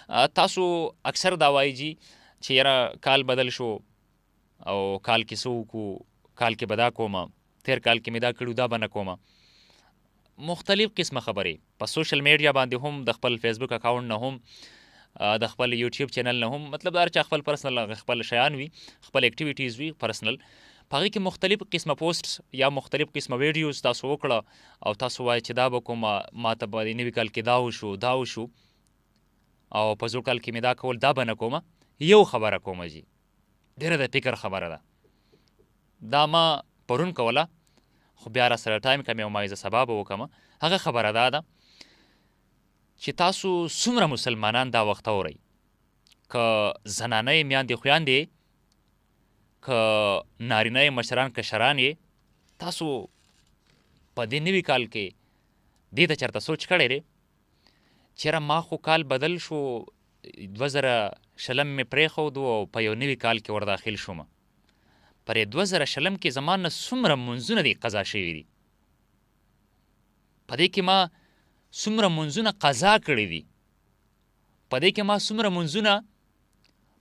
تاسو اکثر دا وایي جي چې یاره کال بدل شو او کال کې څه وکړو، کال کې به دا کومه، تیر کال کې مې دا کړو، دا به نه کومه. مختلف قسمه خبرې په سوشل میډیا باندې هم، د خپل فیسبوک اکاونټ نه هم، د خپل یوټیوب چینل نه هم، مطلب دا چې خپل پرسنل خپل شیان وي، خپل اکټیویټیز وي پرسنل، په هغې کې مختلف قسمه پوسټ یا مختلف قسمه ویډیوز تاسو وکړه او تاسو وایي چې دا به کومه، ما ته به نوي کال کې دا وشو، دا وشو، او په زوړ کال کې مې دا کول، دا به نه کومه. یو خبره کومه جي، ډېره د فکر خبره ده، دا ما پرون کوله خو بیا را سره ټایم کم او ما زه سبا به وکړمه. هغه خبره دا ده چې تاسو څومره مسلمانان دا وخت اورئ، که زنانه یې میاندې خویاندې، که نارینه یې مشران کشران یې، تاسو په دې نوي کال کې دې ته چېرته سوچ کړی دی چېره ما خو کال بدل شو، 2020 مې پرېښودو او په یو نوي کال کې ورداخل شوم. پر 2020 کې زما نه څومره منځونه دي قضا شوي دي، په دې کې ما څومره منځونه قضا کړي دي، په دې کې ما څومره منځونه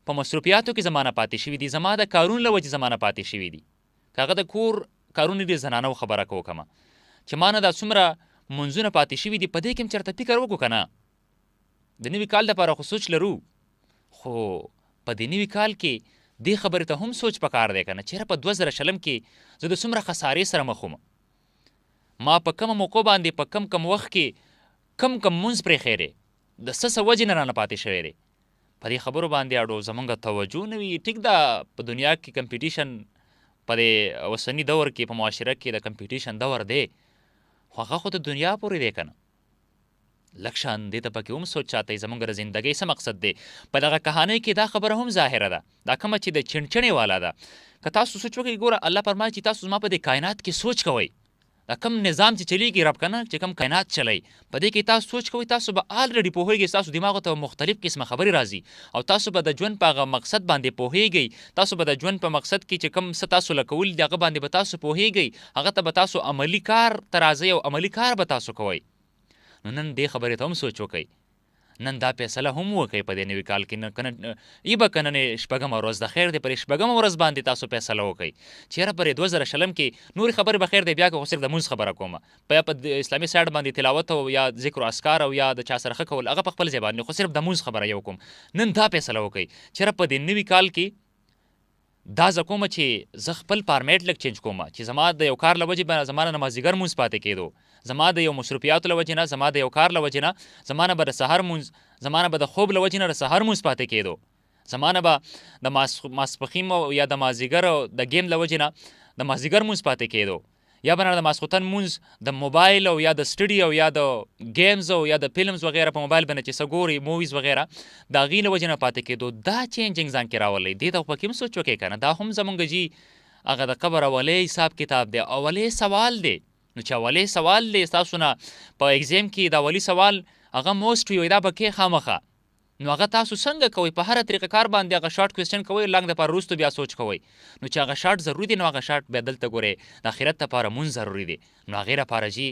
په مصروفیاتو کې زمانه پاتې شوي دي، زما د کارون له وجې زمانه پاتې شوي دي. که هغه د کور کارونه دي زنانو خبره کوکمه چې ما نه دا څومره منځونه پاتې شوي دي، په دې کې هم چېرته فکر وکړو که نه. د نوي کال دپاره خو سوچ لرو، خو په دې نوي کال کې دې خبرې ته هم سوچ پکار دی که نه، چېرې په 2020 کې زه د څومره خسارې سره مخ وم، ما په کومه موقع باندې په کم وخت کې کم منځ پرېښی دی، د څه وجې نه رانه پاتې شوی دی. په دې خبرو باندې اړو زمونږ توجه نه وي. ټیک ده، په دنیا کې کمپیټیشن په دې اوسني دور کې په معاشره کې د کمپیټیشن دور دی، خو هغه خو د دنیا پورې دی که نه. لږ شان دې ته پکې هم سوچ ساتئ زمونږ د زندګۍ څه مقصد دی. په دغه کهانۍ کې دا خبره هم ظاهره ده، دا کومه چې د چڼچڼې والا ده. که تاسو سوچ وکړئ، ګوره الله فرمایي چې تاسو زما په دې کائنات کې سوچ کوئ، دا کم نظام چې چلیږي رب که نه، چې کم کائنات چلی، په دې کې تاسو سوچ کوئ، تاسو به آلریډي پوهیږئ، ستاسو دماغو ته مختلف قسمه خبرې راځي او تاسو به د ژوند په هغه مقصد باندې پوهیږئ، تاسو به د ژوند په مقصد کې چې کم څه تاسو له کول دي هغه باندې به تاسو پوهیږئ، هغه ته به تاسو عملي کار ته راځئ او عملي کار به تاسو کوئ. نو نن دې خبرې ته هم سوچ وکئ، نن دا فیصله هم وکئ په دې نوي کال کې، ای به که نن شپږمه ورځ د خیر دی، پر شپږمه ورځ باندې تاسو فیصله وکئ چېرې پر 2020 کې نورې خبرې به خیر دی، بیا که خو صرف د مونځ خبره کومه، په اسلامي سایډ باندې تلاوت او یا ذکر و اذکار او یا د چا سره ښه کول، هغه په خپل ځای باندې، خو صرف د مونځ خبره یو کوم. نن دا فیصله وکئ چېرې په دې نوي کال کې دا زه کومه چې زه خپل فارمیټ لږ چینج کومه، چې زما د یو کار له وجې به زما نه مازدیګر مونځ پاتې کېدو، زما د یو مصروفیاتو له وجې نه، زما د یو کار له وجې نه، زما نه به د سهار مونځ، زما نه به د خوب له وجې نه د سهار مونځ پاتې کېدو، زما نه به د ماسپښین یا د مازدیګر د ګیم له وجې نه د مازدیګر مونځ پاتې کېدو، یا به نه د ماسخوتن مونځ د موبایل او یا د سټډي او یا د گیمز او یا د فلمز وغیره په موبایل باندې چې څه ګوري موویز وغیره، د هغې له وجې نه پاتې کېدو. دا چینجنګ ځان کې راولی، دې ته پکې هم سوچ وکړئ که نه. دا هم زمونږ جي هغه د قبر اولی حساب کتاب دی، اولی سوال دی. نو چې اولی سوال دی ستاسو نه په ایگزام کې، د اولی سوال هغه موسټ وي، دا به کې خامخه، نو هغه تاسو څنګه کوئ؟ په هره طریقه کار باندې هغه شارټ کوېسچن کوئ، لنګ دپاره وروستو بیا سوچ کوئ. نو چې هغه شارټ ضروري دی، نو هغه شارټ بیا دلته ګورئ د آخرت دپاره مونځ ضروري دی. نو هغې دپاره جي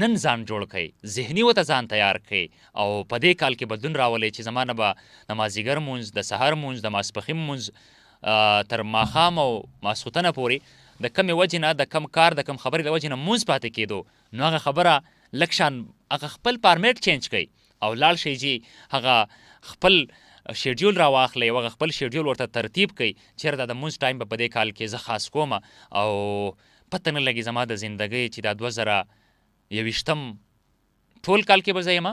نن ځان جوړ کړئ، ذهني ورته ځان تیار کړئ او په دې کال کې بدلون راولئ چې زما نه به د مازدیګر مونځ، د سهار مونځ، د ماسپښین مونځ تر ماښام او ماسخوتنه پورې د کمې وجې نه، د کم کار، د کم خبرې له وجې نه مونځ پاتې کېدو، نو هغه خبره لږ شان هغه خپل فارمیټ چینج کړئ او لاړ شئ جي هغه خپل شیډیول راواخلئ او هغه خپل شیډیول ورته ترتیب کړئ چېرې دا د مونځ ټایم به په دې کال کې زه خاص کوم او پته نه لګي زما د زندګۍ چې دا 2021 ټول کال کې به زه یم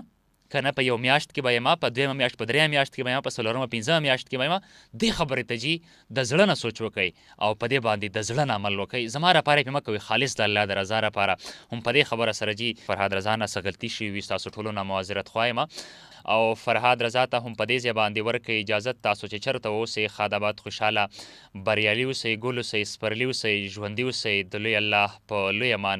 که نه، په یو میاشت کې به یم، په دویمه میاشت، په درېیمه میاشت کې به یم، په څلورمه پنځمه میاشت کې به یم. دې خبرې ته جي د زړه نه سوچ وکئ او په دې باندې د زړه نه عمل وکئ. زما لپاره یې پې مه کوئ، خالص د الله د رضا لپاره. هم په دې خبره سره جي فرهاد رضا نه څه غلطي شوي وي، ستاسو ټولو نه معذرت خوایم او فرهاد رضا ته هم په دې ځای باندې ورکئ اجازت تاسو چې چېرته اوسئ، ښاد آباد خوشحاله بریالي اوسئ، ګل اوسئ، سپرلي اوسئ، ژوندي اوسئ. د لوی الله په لوی امان